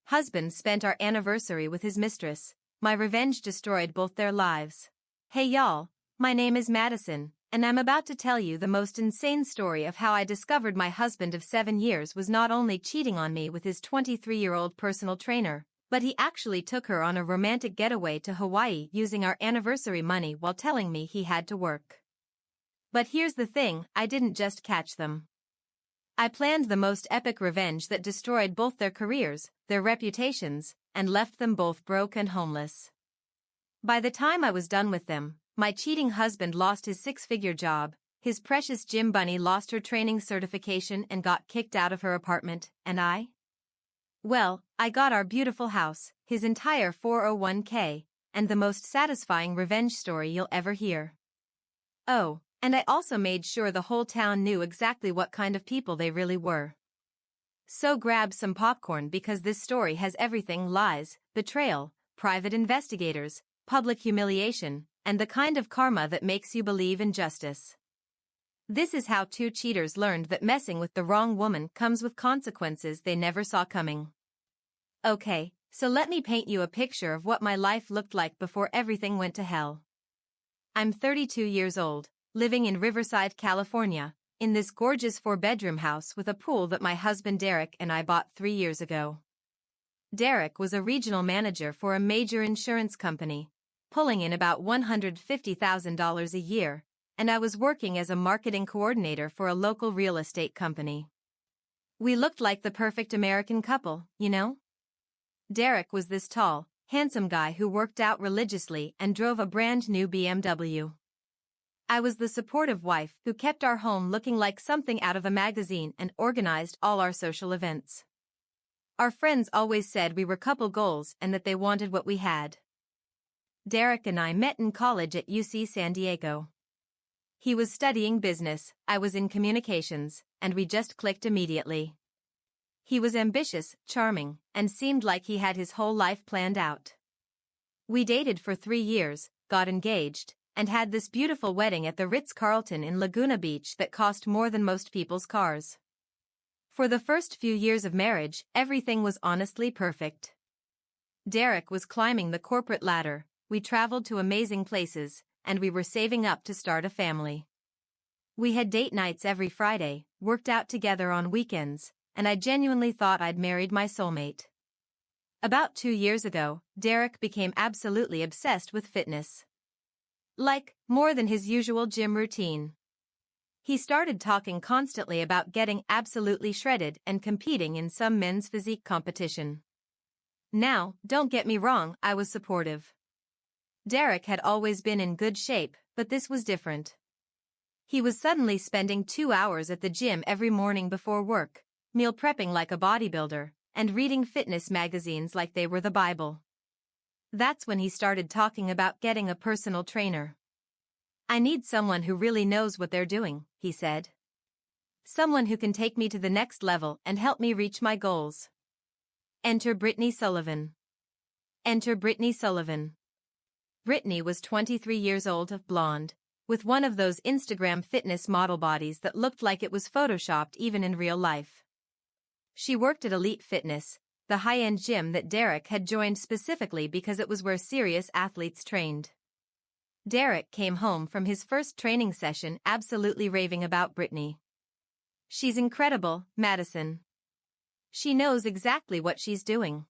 husband spent our anniversary with his mistress. My revenge destroyed both their lives. Hey y'all, my name is Madison, and I'm about to tell you the most insane story of how I discovered my husband of 7 years was not only cheating on me with his 23-year-old personal trainer, but he actually took her on a romantic getaway to Hawaii using our anniversary money while telling me he had to work. But here's the thing, I didn't just catch them. I planned the most epic revenge that destroyed both their careers, their reputations, and left them both broke and homeless. By the time I was done with them, my cheating husband lost his 6-figure job, his precious gym bunny lost her training certification and got kicked out of her apartment, and I got our beautiful house, his entire 401k, and the most satisfying revenge story you'll ever hear. Oh, and I also made sure the whole town knew exactly what kind of people they really were. So grab some popcorn because this story has everything: lies, betrayal, private investigators, public humiliation, and the kind of karma that makes you believe in justice. This is how 2 cheaters learned that messing with the wrong woman comes with consequences they never saw coming. Okay, so let me paint you a picture of what my life looked like before everything went to hell. I'm 32 years old, living in Riverside, California, in this gorgeous 4-bedroom house with a pool that my husband Derek and I bought 3 years ago. Derek was a regional manager for a major insurance company, pulling in about $150,000 a year, and I was working as a marketing coordinator for a local real estate company. We looked like the perfect American couple, you know? Derek was this tall, handsome guy who worked out religiously and drove a brand new BMW. I was the supportive wife who kept our home looking like something out of a magazine and organized all our social events. Our friends always said we were couple goals and that they wanted what we had. Derek and I met in college at UC San Diego. He was studying business, I was in communications, and we just clicked immediately. He was ambitious, charming, and seemed like he had his whole life planned out. We dated for 3 years, got engaged, and had this beautiful wedding at the Ritz-Carlton in Laguna Beach that cost more than most people's cars. For the first few years of marriage, everything was honestly perfect. Derek was climbing the corporate ladder, we traveled to amazing places, and we were saving up to start a family. We had date nights every Friday, worked out together on weekends, and I genuinely thought I'd married my soulmate. About 2 years ago, Derek became absolutely obsessed with fitness. Like, more than his usual gym routine. He started talking constantly about getting absolutely shredded and competing in some men's physique competition. Now, don't get me wrong, I was supportive. Derek had always been in good shape, but this was different. He was suddenly spending 2 hours at the gym every morning before work, meal prepping like a bodybuilder, and reading fitness magazines like they were the Bible. That's when he started talking about getting a personal trainer. I need someone who really knows what they're doing, he said. Someone who can take me to the next level and help me reach my goals. Enter Brittany Sullivan. Enter Brittany Sullivan. Brittany was 23 years old, blonde, with one of those Instagram fitness model bodies that looked like it was photoshopped even in real life. She worked at Elite Fitness, the high-end gym that Derek had joined specifically because it was where serious athletes trained. Derek came home from his first training session absolutely raving about Brittany. She's incredible, Madison. She knows exactly what she's doing.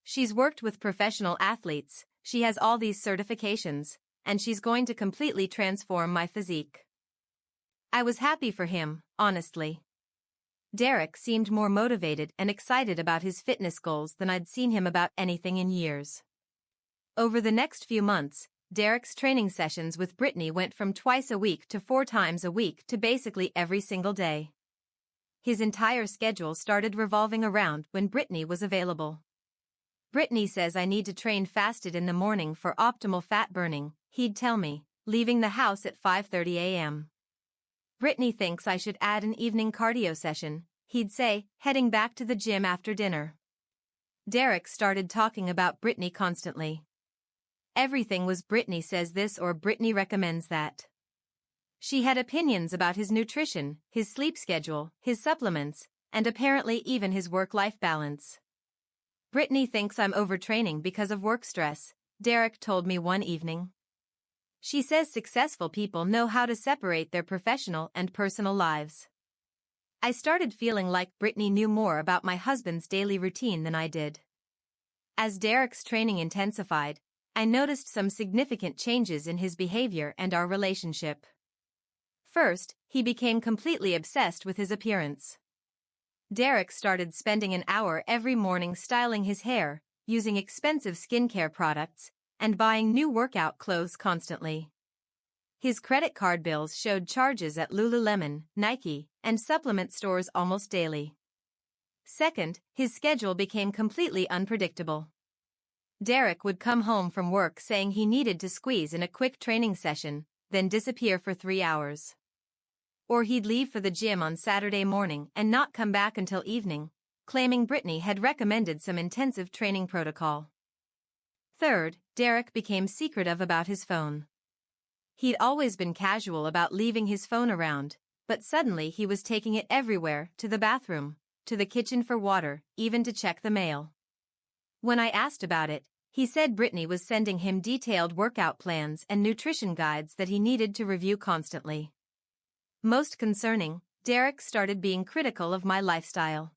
She's worked with professional athletes, she has all these certifications, and she's going to completely transform my physique. I was happy for him, honestly. Derek seemed more motivated and excited about his fitness goals than I'd seen him about anything in years. Over the next few months, Derek's training sessions with Brittany went from twice a week to 4 times a week to basically every single day. His entire schedule started revolving around when Brittany was available. Brittany says I need to train fasted in the morning for optimal fat burning, he'd tell me, leaving the house at 5:30 a.m. Brittany thinks I should add an evening cardio session, he'd say, heading back to the gym after dinner. Derek started talking about Brittany constantly. Everything was Brittany says this or Brittany recommends that. She had opinions about his nutrition, his sleep schedule, his supplements, and apparently even his work-life balance. Brittany thinks I'm overtraining because of work stress, Derek told me one evening. She says successful people know how to separate their professional and personal lives. I started feeling like Brittany knew more about my husband's daily routine than I did. As Derek's training intensified, I noticed some significant changes in his behavior and our relationship. First, he became completely obsessed with his appearance. Derek started spending an hour every morning styling his hair, using expensive skincare products, and buying new workout clothes constantly. His credit card bills showed charges at Lululemon, Nike, and supplement stores almost daily. Second, his schedule became completely unpredictable. Derek would come home from work saying he needed to squeeze in a quick training session, then disappear for 3 hours. Or he'd leave for the gym on Saturday morning and not come back until evening, claiming Brittany had recommended some intensive training protocol. Third, Derek became secretive about his phone. He'd always been casual about leaving his phone around, but suddenly he was taking it everywhere, to the bathroom, to the kitchen for water, even to check the mail. When I asked about it, he said Brittany was sending him detailed workout plans and nutrition guides that he needed to review constantly. Most concerning, Derek started being critical of my lifestyle.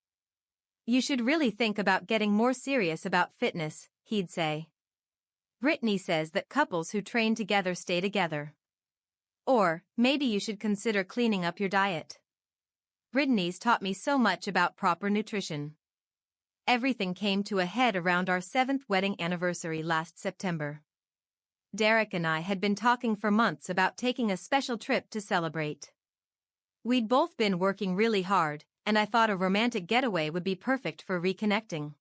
"You should really think about getting more serious about fitness," he'd say. "Brittany says that couples who train together stay together. Or, maybe you should consider cleaning up your diet. Brittany's taught me so much about proper nutrition." Everything came to a head around our 7th wedding anniversary last September. Derek and I had been talking for months about taking a special trip to celebrate. We'd both been working really hard, and I thought a romantic getaway would be perfect for reconnecting.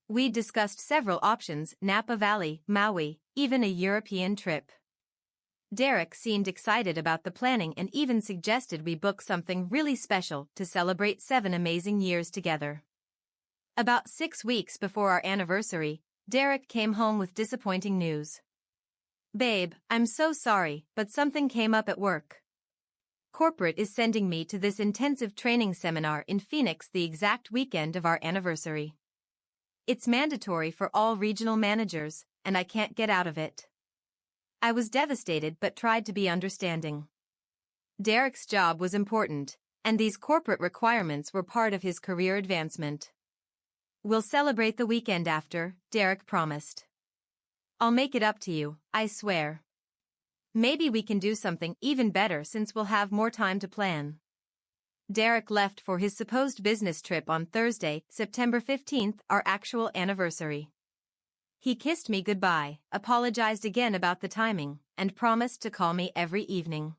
We'd discussed several options: Napa Valley, Maui, even a European trip. Derek seemed excited about the planning and even suggested we book something really special to celebrate 7 amazing years together. About 6 weeks before our anniversary, Derek came home with disappointing news. "Babe, I'm so sorry, but something came up at work. Corporate is sending me to this intensive training seminar in Phoenix the exact weekend of our anniversary. It's mandatory for all regional managers, and I can't get out of it." I was devastated but tried to be understanding. Derek's job was important, and these corporate requirements were part of his career advancement. "We'll celebrate the weekend after," Derek promised. "I'll make it up to you, I swear. Maybe we can do something even better since we'll have more time to plan." Derek left for his supposed business trip on Thursday, September 15th, our actual anniversary. He kissed me goodbye, apologized again about the timing, and promised to call me every evening.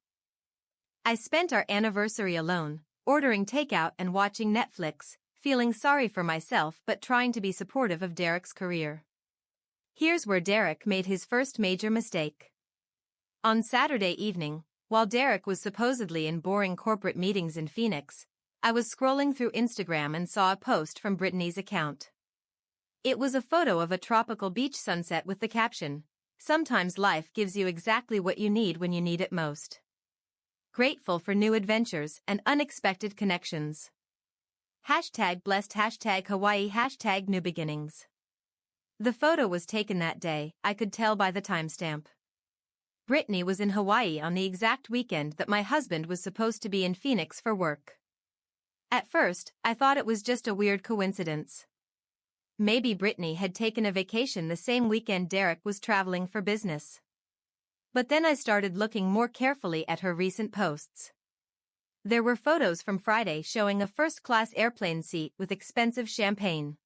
I spent our anniversary alone, ordering takeout and watching Netflix, feeling sorry for myself but trying to be supportive of Derek's career. Here's where Derek made his first major mistake. On Saturday evening, while Derek was supposedly in boring corporate meetings in Phoenix, I was scrolling through Instagram and saw a post from Brittany's account. It was a photo of a tropical beach sunset with the caption, "Sometimes life gives you exactly what you need when you need it most. Grateful for new adventures and unexpected connections. #blessed, #Hawaii, #new beginnings." The photo was taken that day, I could tell by the timestamp. Brittany was in Hawaii on the exact weekend that my husband was supposed to be in Phoenix for work. At first, I thought it was just a weird coincidence. Maybe Brittany had taken a vacation the same weekend Derek was traveling for business. But then I started looking more carefully at her recent posts. There were photos from Friday showing a first-class airplane seat with expensive champagne.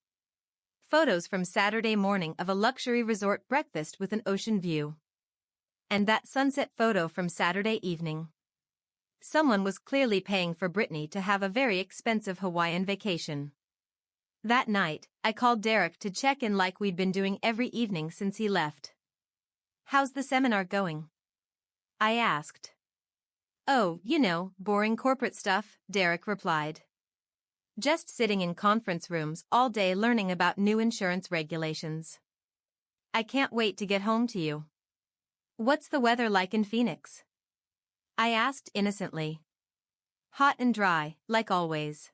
Photos from Saturday morning of a luxury resort breakfast with an ocean view. And that sunset photo from Saturday evening. Someone was clearly paying for Brittany to have a very expensive Hawaiian vacation. That night, I called Derek to check in like we'd been doing every evening since he left. "How's the seminar going?" I asked. "Oh, boring corporate stuff," Derek replied. "Just sitting in conference rooms all day learning about new insurance regulations. I can't wait to get home to you." "What's the weather like in Phoenix?" I asked innocently. "Hot and dry, like always.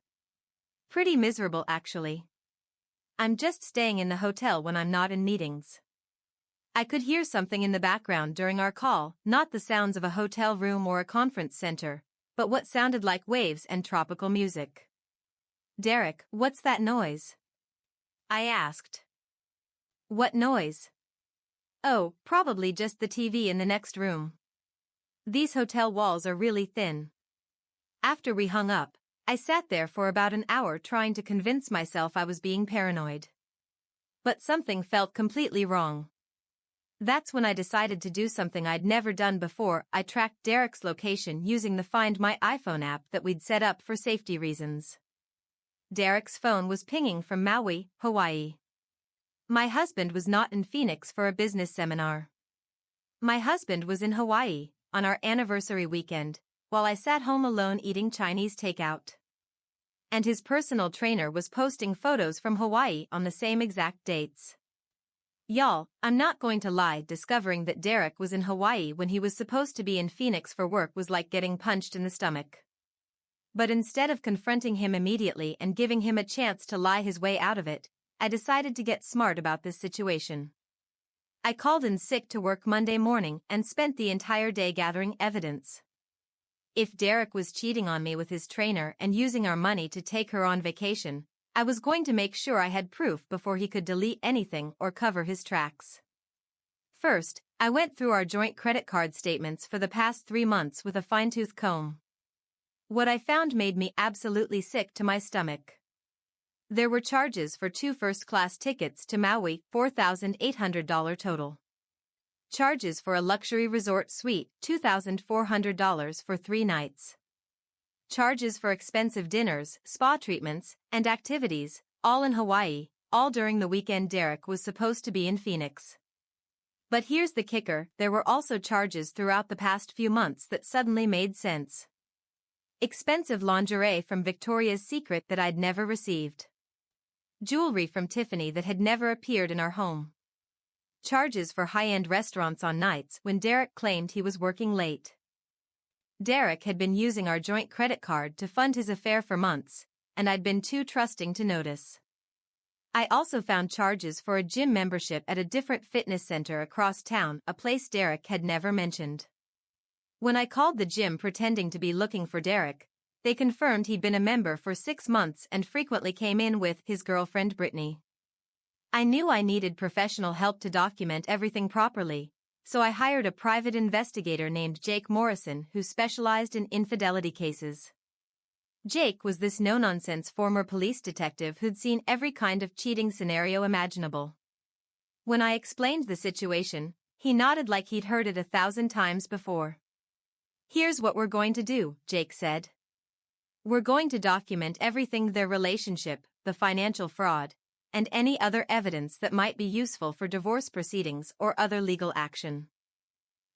Pretty miserable actually. I'm just staying in the hotel when I'm not in meetings. I could hear something in the background during our call, not the sounds of a hotel room or a conference center, but what sounded like waves and tropical music. Derek, what's that noise? I asked. What noise? Oh, probably just the TV in the next room. These hotel walls are really thin. After we hung up, I sat there for about an hour trying to convince myself I was being paranoid. But something felt completely wrong. That's when I decided to do something I'd never done before. I tracked Derek's location using the Find My iPhone app that we'd set up for safety reasons. Derek's phone was pinging from Maui, Hawaii. My husband was not in Phoenix for a business seminar. My husband was in Hawaii, on our anniversary weekend, while I sat home alone eating Chinese takeout. And his personal trainer was posting photos from Hawaii on the same exact dates. Y'all, I'm not going to lie, discovering that Derek was in Hawaii when he was supposed to be in Phoenix for work was like getting punched in the stomach. But instead of confronting him immediately and giving him a chance to lie his way out of it, I decided to get smart about this situation. I called in sick to work Monday morning and spent the entire day gathering evidence. If Derek was cheating on me with his trainer and using our money to take her on vacation, I was going to make sure I had proof before he could delete anything or cover his tracks. First, I went through our joint credit card statements for the past 3 months with a fine-tooth comb. What I found made me absolutely sick to my stomach. There were charges for 2 first-class tickets to Maui, $4,800 total. Charges for a luxury resort suite, $2,400 for 3 nights. Charges for expensive dinners, spa treatments, and activities, all in Hawaii, all during the weekend Derek was supposed to be in Phoenix. But here's the kicker, there were also charges throughout the past few months that suddenly made sense. Expensive lingerie from Victoria's Secret that I'd never received. Jewelry from Tiffany that had never appeared in our home. Charges for high-end restaurants on nights when Derek claimed he was working late. Derek had been using our joint credit card to fund his affair for months, and I'd been too trusting to notice. I also found charges for a gym membership at a different fitness center across town, a place Derek had never mentioned. When I called the gym pretending to be looking for Derek, they confirmed he'd been a member for 6 months and frequently came in with his girlfriend Brittany. I knew I needed professional help to document everything properly, so I hired a private investigator named Jake Morrison who specialized in infidelity cases. Jake was this no-nonsense former police detective who'd seen every kind of cheating scenario imaginable. When I explained the situation, he nodded like he'd heard it 1,000 times before. "Here's what we're going to do," Jake said. "We're going to document everything, their relationship, the financial fraud, and any other evidence that might be useful for divorce proceedings or other legal action."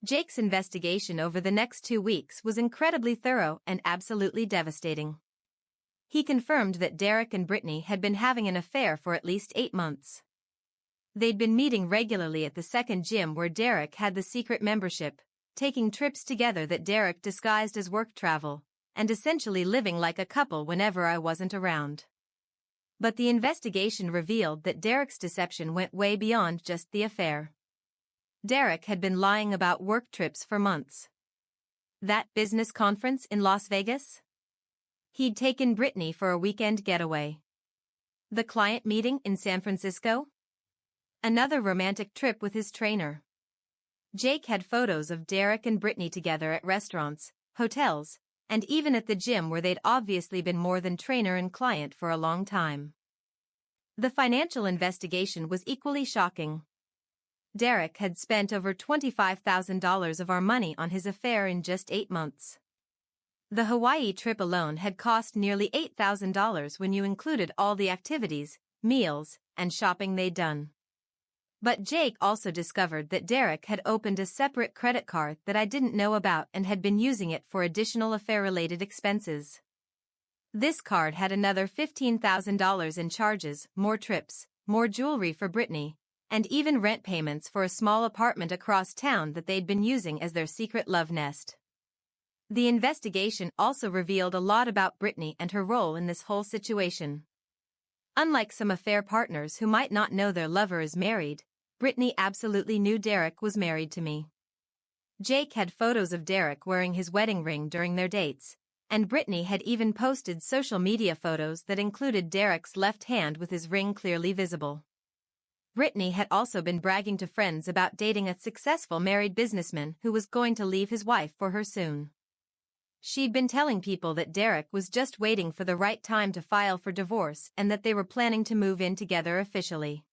Jake's investigation over the next 2 weeks was incredibly thorough and absolutely devastating. He confirmed that Derek and Brittany had been having an affair for at least 8 months. They'd been meeting regularly at the second gym where Derek had the secret membership, taking trips together that Derek disguised as work travel, and essentially living like a couple whenever I wasn't around. But the investigation revealed that Derek's deception went way beyond just the affair. Derek had been lying about work trips for months. That business conference in Las Vegas? He'd taken Brittany for a weekend getaway. The client meeting in San Francisco? Another romantic trip with his trainer. Jake had photos of Derek and Brittany together at restaurants, hotels, and even at the gym where they'd obviously been more than trainer and client for a long time. The financial investigation was equally shocking. Derek had spent over $25,000 of our money on his affair in just 8 months. The Hawaii trip alone had cost nearly $8,000 when you included all the activities, meals, and shopping they'd done. But Jake also discovered that Derek had opened a separate credit card that I didn't know about and had been using it for additional affair-related expenses. This card had another $15,000 in charges, more trips, more jewelry for Brittany, and even rent payments for a small apartment across town that they'd been using as their secret love nest. The investigation also revealed a lot about Brittany and her role in this whole situation. Unlike some affair partners who might not know their lover is married, Brittany absolutely knew Derek was married to me. Jake had photos of Derek wearing his wedding ring during their dates, and Brittany had even posted social media photos that included Derek's left hand with his ring clearly visible. Brittany had also been bragging to friends about dating a successful married businessman who was going to leave his wife for her soon. She'd been telling people that Derek was just waiting for the right time to file for divorce and that they were planning to move in together officially.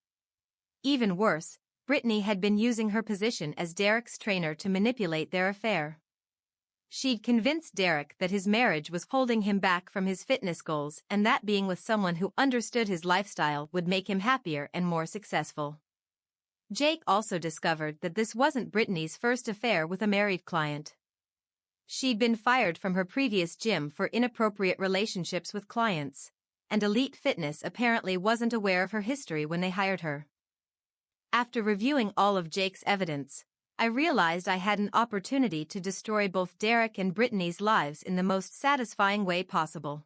Even worse, Brittany had been using her position as Derek's trainer to manipulate their affair. She'd convinced Derek that his marriage was holding him back from his fitness goals and that being with someone who understood his lifestyle would make him happier and more successful. Jake also discovered that this wasn't Brittany's first affair with a married client. She'd been fired from her previous gym for inappropriate relationships with clients, and Elite Fitness apparently wasn't aware of her history when they hired her. After reviewing all of Jake's evidence, I realized I had an opportunity to destroy both Derek and Brittany's lives in the most satisfying way possible.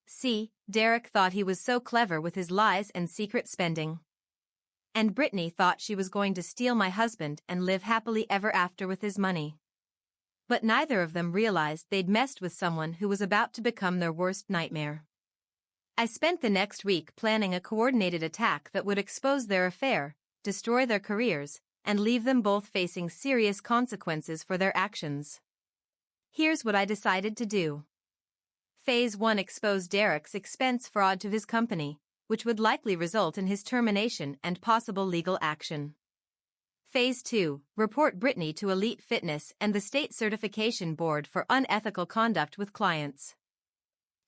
See, Derek thought he was so clever with his lies and secret spending. And Brittany thought she was going to steal my husband and live happily ever after with his money. But neither of them realized they'd messed with someone who was about to become their worst nightmare. I spent the next week planning a coordinated attack that would expose their affair, destroy their careers, and leave them both facing serious consequences for their actions. Here's what I decided to do. Phase 1: expose Derek's expense fraud to his company, which would likely result in his termination and possible legal action. Phase 2: report Brittany to Elite Fitness and the State Certification Board for unethical conduct with clients.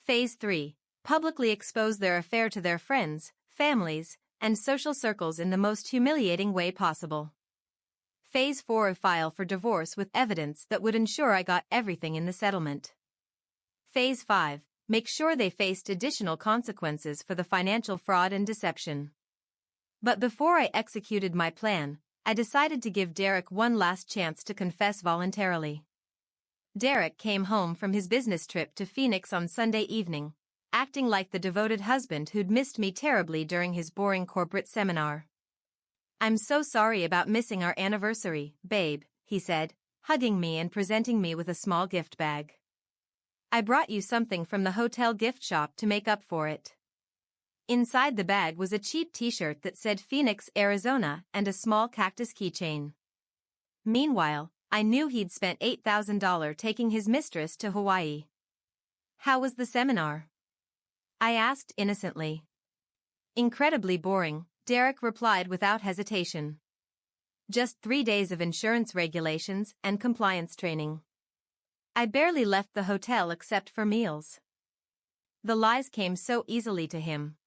Phase 3: publicly expose their affair to their friends, families, and social circles in the most humiliating way possible. Phase 4: file for divorce with evidence that would ensure I got everything in the settlement. Phase 5: make sure they faced additional consequences for the financial fraud and deception. But before I executed my plan, I decided to give Derek one last chance to confess voluntarily. Derek came home from his business trip to Phoenix on Sunday evening, acting like the devoted husband who'd missed me terribly during his boring corporate seminar. "I'm so sorry about missing our anniversary, babe," he said, hugging me and presenting me with a small gift bag. "I brought you something from the hotel gift shop to make up for it." Inside the bag was a cheap t-shirt that said Phoenix, Arizona, and a small cactus keychain. Meanwhile, I knew he'd spent $8,000 taking his mistress to Hawaii. "How was the seminar?" I asked innocently. "Incredibly boring," Derek replied without hesitation. "Just 3 days of insurance regulations and compliance training. I barely left the hotel except for meals." The lies came so easily to him.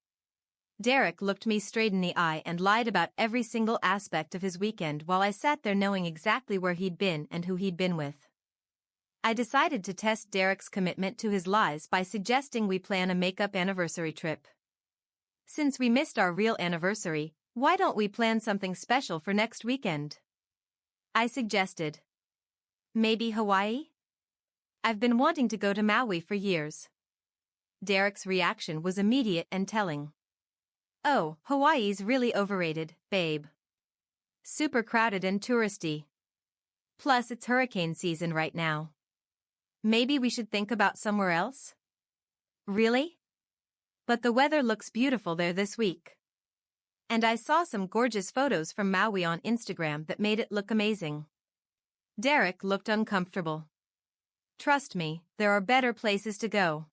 Derek looked me straight in the eye and lied about every single aspect of his weekend while I sat there knowing exactly where he'd been and who he'd been with. I decided to test Derek's commitment to his lies by suggesting we plan a make-up anniversary trip. "Since we missed our real anniversary, why don't we plan something special for next weekend?" I suggested. "Maybe Hawaii? I've been wanting to go to Maui for years." Derek's reaction was immediate and telling. "Oh, Hawaii's really overrated, babe. Super crowded and touristy. Plus it's hurricane season right now. Maybe we should think about somewhere else?" "Really? But the weather looks beautiful there this week. And I saw some gorgeous photos from Maui on Instagram that made it look amazing." Derek looked uncomfortable. "Trust me, there are better places to go.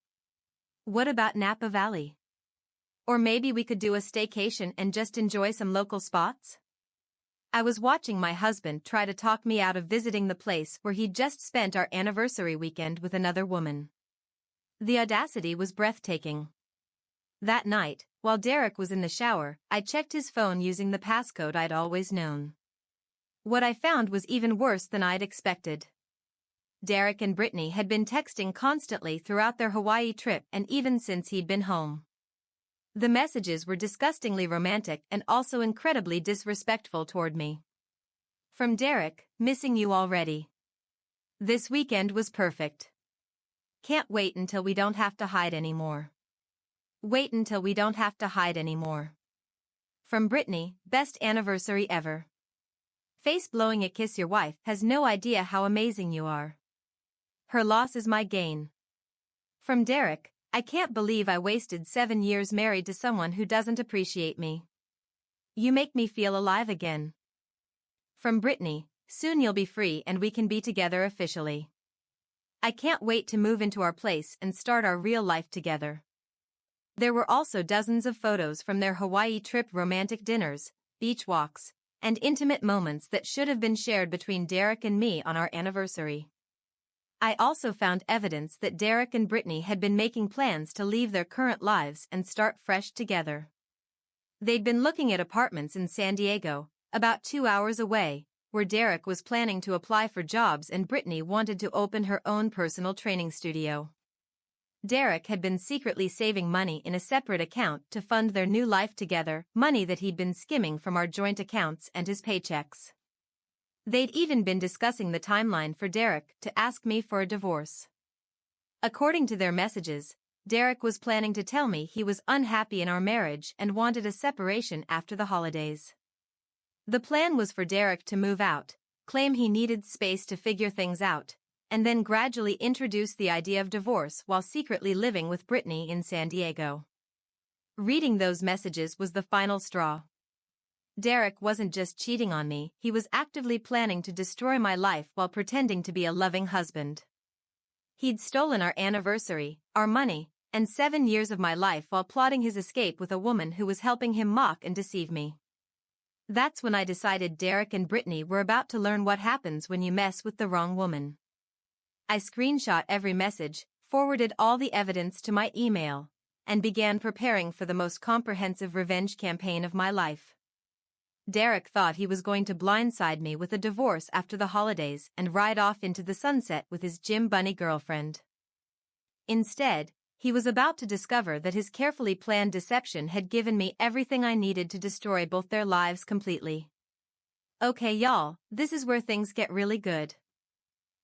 What about Napa Valley? Or maybe we could do a staycation and just enjoy some local spots?" I was watching my husband try to talk me out of visiting the place where he'd just spent our anniversary weekend with another woman. The audacity was breathtaking. That night, while Derek was in the shower, I checked his phone using the passcode I'd always known. What I found was even worse than I'd expected. Derek and Brittany had been texting constantly throughout their Hawaii trip and even since he'd been home. The messages were disgustingly romantic and also incredibly disrespectful toward me. From Derek: "Missing you already. This weekend was perfect. Can't wait until we don't have to hide anymore. Wait until we don't have to hide anymore. From Brittany, best anniversary ever. Face blowing a kiss your wife has no idea how amazing you are. Her loss is my gain. From Derek, I can't believe I wasted 7 years married to someone who doesn't appreciate me. You make me feel alive again. From Brittany, soon you'll be free and we can be together officially. I can't wait to move into our place and start our real life together. There were also dozens of photos from their Hawaii trip, romantic dinners, beach walks, and intimate moments that should have been shared between Derek and me on our anniversary. I also found evidence that Derek and Brittany had been making plans to leave their current lives and start fresh together. They'd been looking at apartments in San Diego, about 2 hours away, where Derek was planning to apply for jobs and Brittany wanted to open her own personal training studio. Derek had been secretly saving money in a separate account to fund their new life together, money that he'd been skimming from our joint accounts and his paychecks. They'd even been discussing the timeline for Derek to ask me for a divorce. According to their messages, Derek was planning to tell me he was unhappy in our marriage and wanted a separation after the holidays. The plan was for Derek to move out, claim he needed space to figure things out, and then gradually introduce the idea of divorce while secretly living with Brittany in San Diego. Reading those messages was the final straw. Derek wasn't just cheating on me, he was actively planning to destroy my life while pretending to be a loving husband. He'd stolen our anniversary, our money, and 7 years of my life while plotting his escape with a woman who was helping him mock and deceive me. That's when I decided Derek and Brittany were about to learn what happens when you mess with the wrong woman. I screenshot every message, forwarded all the evidence to my email, and began preparing for the most comprehensive revenge campaign of my life. Derek thought he was going to blindside me with a divorce after the holidays and ride off into the sunset with his gym bunny girlfriend. Instead, he was about to discover that his carefully planned deception had given me everything I needed to destroy both their lives completely. Okay y'all, this is where things get really good.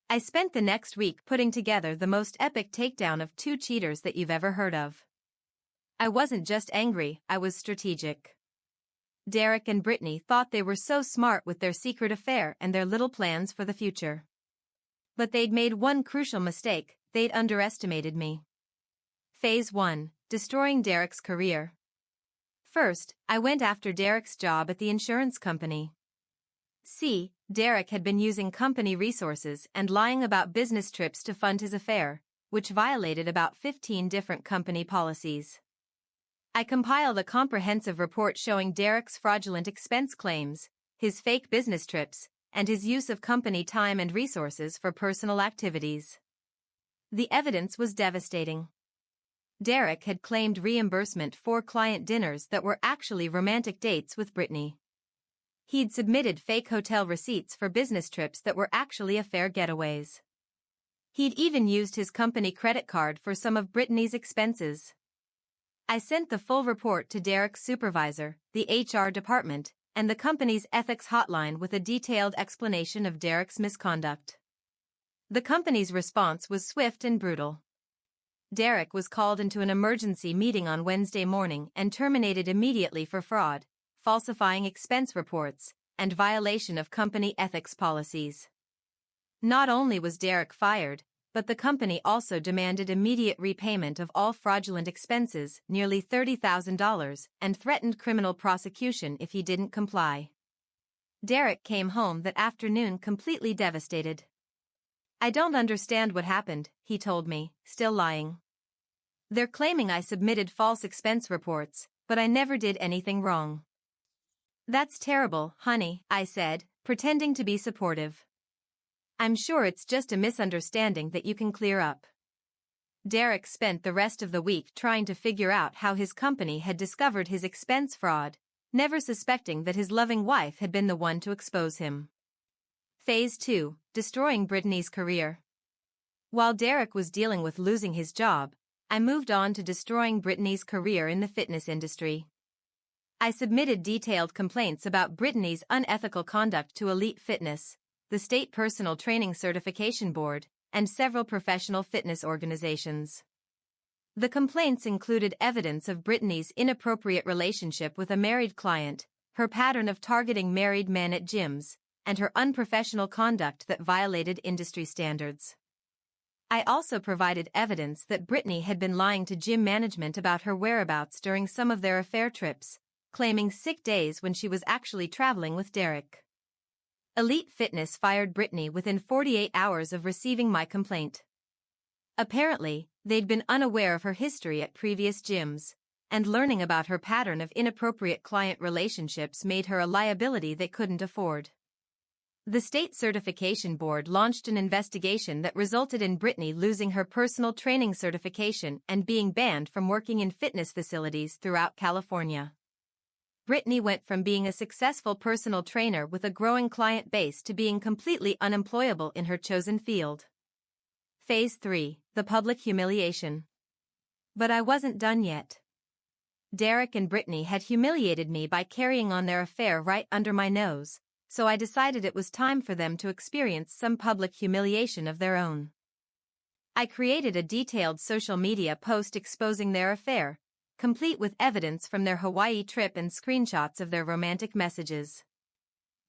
I spent the next week putting together the most epic takedown of 2 cheaters that you've ever heard of. I wasn't just angry, I was strategic. Derek and Brittany thought they were so smart with their secret affair and their little plans for the future. But they'd made one crucial mistake, they'd underestimated me. Phase 1, destroying Derek's career. First, I went after Derek's job at the insurance company. See, Derek had been using company resources and lying about business trips to fund his affair, which violated about 15 different company policies. I compiled a comprehensive report showing Derek's fraudulent expense claims, his fake business trips, and his use of company time and resources for personal activities. The evidence was devastating. Derek had claimed reimbursement for client dinners that were actually romantic dates with Brittany. He'd submitted fake hotel receipts for business trips that were actually affair getaways. He'd even used his company credit card for some of Brittany's expenses. I sent the full report to Derek's supervisor, the HR department, and the company's ethics hotline with a detailed explanation of Derek's misconduct. The company's response was swift and brutal. Derek was called into an emergency meeting on Wednesday morning and terminated immediately for fraud, falsifying expense reports, and violation of company ethics policies. Not only was Derek fired, but the company also demanded immediate repayment of all fraudulent expenses, nearly $30,000, and threatened criminal prosecution if he didn't comply. Derek came home that afternoon completely devastated. I don't understand what happened, he told me, still lying. They're claiming I submitted false expense reports, but I never did anything wrong. That's terrible, honey, I said, pretending to be supportive. I'm sure it's just a misunderstanding that you can clear up. Derek spent the rest of the week trying to figure out how his company had discovered his expense fraud, never suspecting that his loving wife had been the one to expose him. Phase 2, destroying Brittany's career. While Derek was dealing with losing his job, I moved on to destroying Brittany's career in the fitness industry. I submitted detailed complaints about Brittany's unethical conduct to Elite Fitness, the State Personal Training Certification Board, and several professional fitness organizations. The complaints included evidence of Brittany's inappropriate relationship with a married client, her pattern of targeting married men at gyms, and her unprofessional conduct that violated industry standards. I also provided evidence that Brittany had been lying to gym management about her whereabouts during some of their affair trips, claiming sick days when she was actually traveling with Derek. Elite Fitness fired Brittany within 48 hours of receiving my complaint. Apparently, they'd been unaware of her history at previous gyms, and learning about her pattern of inappropriate client relationships made her a liability they couldn't afford. The state certification board launched an investigation that resulted in Brittany losing her personal training certification and being banned from working in fitness facilities throughout California. Brittany went from being a successful personal trainer with a growing client base to being completely unemployable in her chosen field. Phase 3, the public humiliation. But I wasn't done yet. Derek and Brittany had humiliated me by carrying on their affair right under my nose, so I decided it was time for them to experience some public humiliation of their own. I created a detailed social media post exposing their affair, complete with evidence from their Hawaii trip and screenshots of their romantic messages.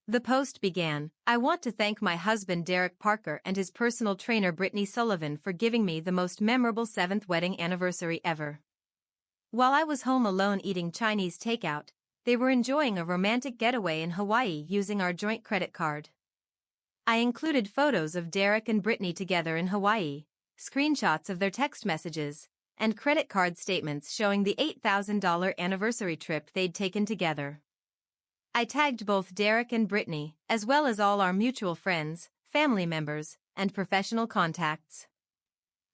The post began, "I want to thank my husband Derek Parker and his personal trainer Brittany Sullivan for giving me the most memorable 7th wedding anniversary ever. While I was home alone eating Chinese takeout, they were enjoying a romantic getaway in Hawaii using our joint credit card." I included photos of Derek and Brittany together in Hawaii, screenshots of their text messages, and credit card statements showing the $8,000 anniversary trip they'd taken together. I tagged both Derek and Brittany, as well as all our mutual friends, family members, and professional contacts.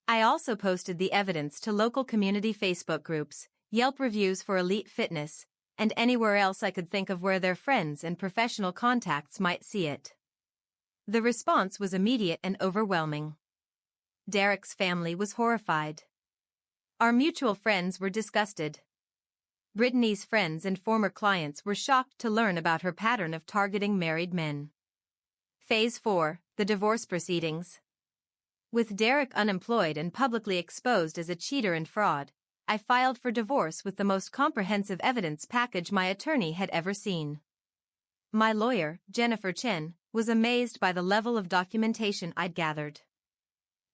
I also posted the evidence to local community Facebook groups, Yelp reviews for Elite Fitness, and anywhere else I could think of where their friends and professional contacts might see it. The response was immediate and overwhelming. Derek's family was horrified. Our mutual friends were disgusted. Brittany's friends and former clients were shocked to learn about her pattern of targeting married men. Phase 4, the divorce proceedings. With Derek unemployed and publicly exposed as a cheater and fraud, I filed for divorce with the most comprehensive evidence package my attorney had ever seen. My lawyer, Jennifer Chen, was amazed by the level of documentation I'd gathered.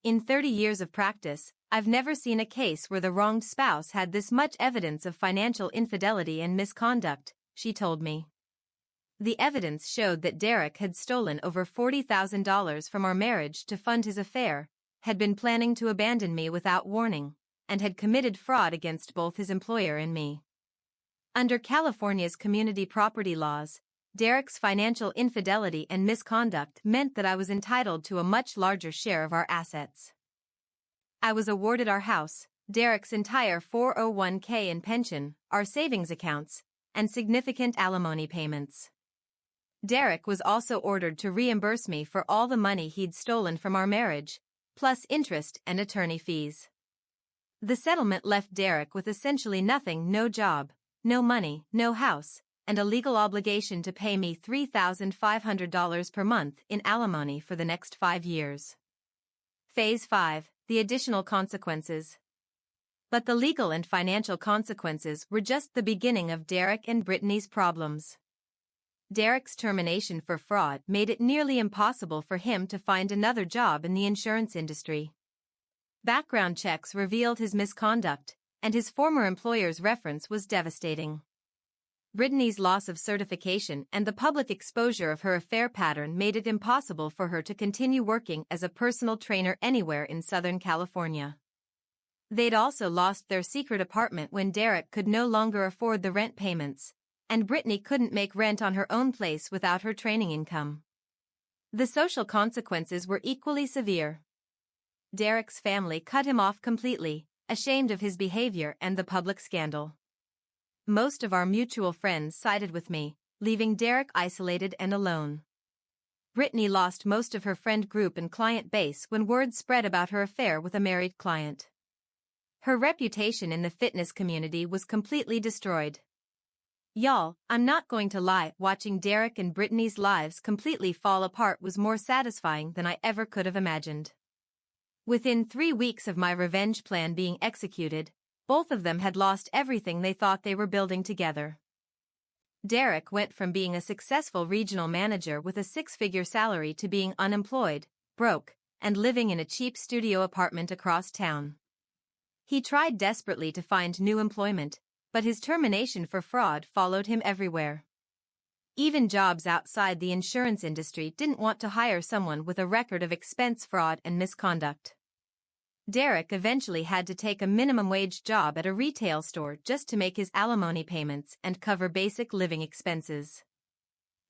In 30 years of practice, I've never seen a case where the wronged spouse had this much evidence of financial infidelity and misconduct, she told me. The evidence showed that Derek had stolen over $40,000 from our marriage to fund his affair, had been planning to abandon me without warning, and had committed fraud against both his employer and me. Under California's community property laws, Derek's financial infidelity and misconduct meant that I was entitled to a much larger share of our assets. I was awarded our house, Derek's entire 401k and pension, our savings accounts, and significant alimony payments. Derek was also ordered to reimburse me for all the money he'd stolen from our marriage, plus interest and attorney fees. The settlement left Derek with essentially nothing: no job, no money, no house, and a legal obligation to pay me $3,500 per month in alimony for the next 5 years. Phase 5, the additional consequences. But the legal and financial consequences were just the beginning of Derek and Brittany's problems. Derek's termination for fraud made it nearly impossible for him to find another job in the insurance industry. Background checks revealed his misconduct, and his former employer's reference was devastating. Brittany's loss of certification and the public exposure of her affair pattern made it impossible for her to continue working as a personal trainer anywhere in Southern California. They'd also lost their secret apartment when Derek could no longer afford the rent payments, and Brittany couldn't make rent on her own place without her training income. The social consequences were equally severe. Derek's family cut him off completely, ashamed of his behavior and the public scandal. Most of our mutual friends sided with me, leaving Derek isolated and alone. Brittany lost most of her friend group and client base when word spread about her affair with a married client. Her reputation in the fitness community was completely destroyed. Y'all, I'm not going to lie, watching Derek and Brittany's lives completely fall apart was more satisfying than I ever could have imagined. Within 3 weeks of my revenge plan being executed, both of them had lost everything they thought they were building together. Derek went from being a successful regional manager with a six-figure salary to being unemployed, broke, and living in a cheap studio apartment across town. He tried desperately to find new employment, but his termination for fraud followed him everywhere. Even jobs outside the insurance industry didn't want to hire someone with a record of expense fraud and misconduct. Derek eventually had to take a minimum wage job at a retail store just to make his alimony payments and cover basic living expenses.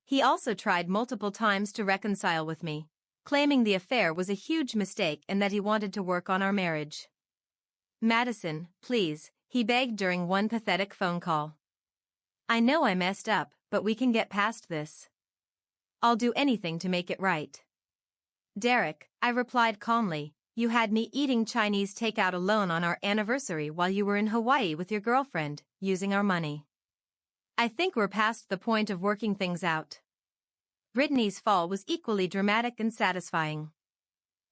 He also tried multiple times to reconcile with me, claiming the affair was a huge mistake and that he wanted to work on our marriage. "Madison, please," he begged during one pathetic phone call. "I know I messed up, but we can get past this. I'll do anything to make it right." "Derek," I replied calmly, "you had me eating Chinese takeout alone on our anniversary while you were in Hawaii with your girlfriend, using our money. I think we're past the point of working things out." Brittany's fall was equally dramatic and satisfying.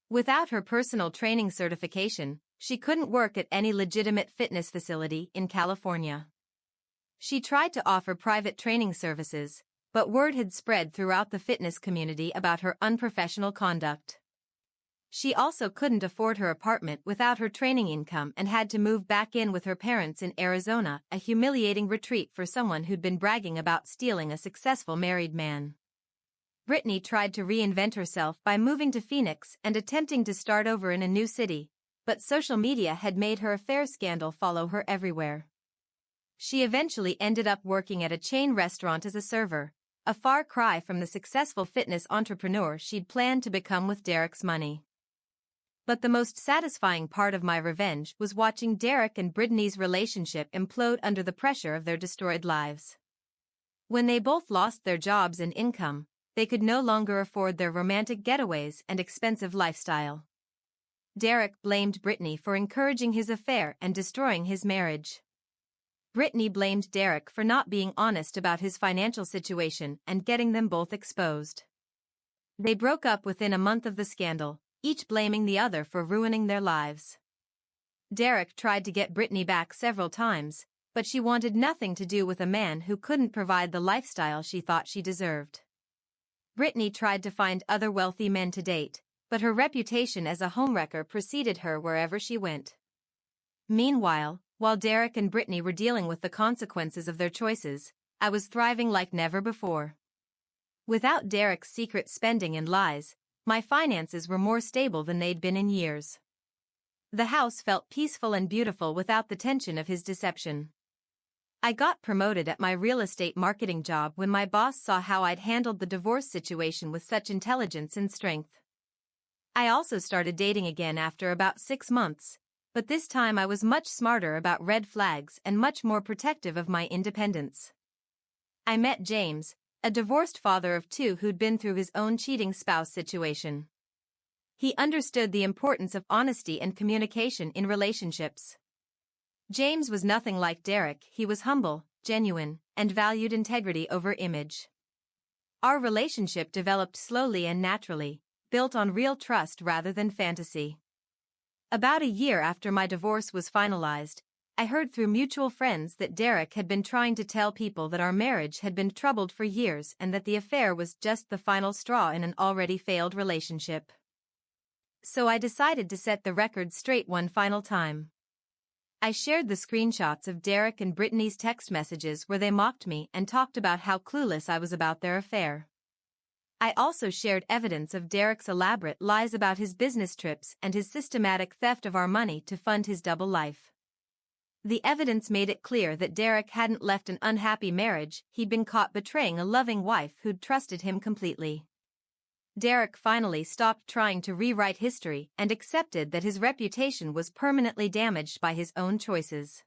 Without her personal training certification, she couldn't work at any legitimate fitness facility in California. She tried to offer private training services, but word had spread throughout the fitness community about her unprofessional conduct. She also couldn't afford her apartment without her training income and had to move back in with her parents in Arizona, a humiliating retreat for someone who'd been bragging about stealing a successful married man. Brittany tried to reinvent herself by moving to Phoenix and attempting to start over in a new city, but social media had made her affair scandal follow her everywhere. She eventually ended up working at a chain restaurant as a server, a far cry from the successful fitness entrepreneur she'd planned to become with Derek's money. But the most satisfying part of my revenge was watching Derek and Brittany's relationship implode under the pressure of their destroyed lives. When they both lost their jobs and income, they could no longer afford their romantic getaways and expensive lifestyle. Derek blamed Brittany for encouraging his affair and destroying his marriage. Brittany blamed Derek for not being honest about his financial situation and getting them both exposed. They broke up within a month of the scandal, each blaming the other for ruining their lives. Derek tried to get Brittany back several times, but she wanted nothing to do with a man who couldn't provide the lifestyle she thought she deserved. Brittany tried to find other wealthy men to date, but her reputation as a homewrecker preceded her wherever she went. Meanwhile, while Derek and Brittany were dealing with the consequences of their choices, I was thriving like never before. Without Derek's secret spending and lies, my finances were more stable than they'd been in years. The house felt peaceful and beautiful without the tension of his deception. I got promoted at my real estate marketing job when my boss saw how I'd handled the divorce situation with such intelligence and strength. I also started dating again after about 6 months, but this time I was much smarter about red flags and much more protective of my independence. I met James, a divorced father of 2 who'd been through his own cheating spouse situation. He understood the importance of honesty and communication in relationships. James was nothing like Derek. He was humble, genuine, and valued integrity over image. Our relationship developed slowly and naturally, built on real trust rather than fantasy. About a year after my divorce was finalized, I heard through mutual friends that Derek had been trying to tell people that our marriage had been troubled for years and that the affair was just the final straw in an already failed relationship. So I decided to set the record straight one final time. I shared the screenshots of Derek and Brittany's text messages where they mocked me and talked about how clueless I was about their affair. I also shared evidence of Derek's elaborate lies about his business trips and his systematic theft of our money to fund his double life. The evidence made it clear that Derek hadn't left an unhappy marriage, he'd been caught betraying a loving wife who'd trusted him completely. Derek finally stopped trying to rewrite history and accepted that his reputation was permanently damaged by his own choices.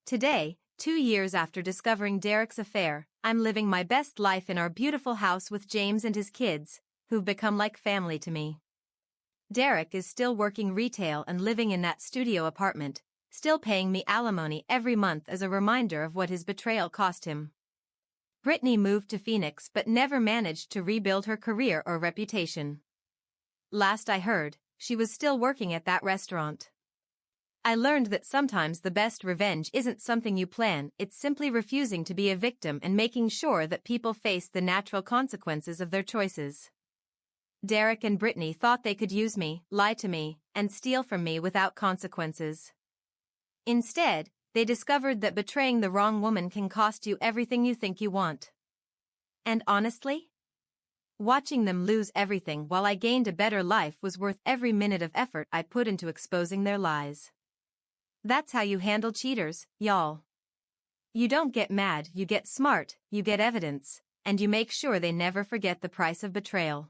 Today, 2 years after discovering Derek's affair, I'm living my best life in our beautiful house with James and his kids, who've become like family to me. Derek is still working retail and living in that studio apartment, still paying me alimony every month as a reminder of what his betrayal cost him. Brittany moved to Phoenix but never managed to rebuild her career or reputation. Last I heard, she was still working at that restaurant. I learned that sometimes the best revenge isn't something you plan, it's simply refusing to be a victim and making sure that people face the natural consequences of their choices. Derek and Brittany thought they could use me, lie to me, and steal from me without consequences. Instead, they discovered that betraying the wrong woman can cost you everything you think you want. And honestly, watching them lose everything while I gained a better life was worth every minute of effort I put into exposing their lies. That's how you handle cheaters, y'all. You don't get mad, you get smart, you get evidence, and you make sure they never forget the price of betrayal.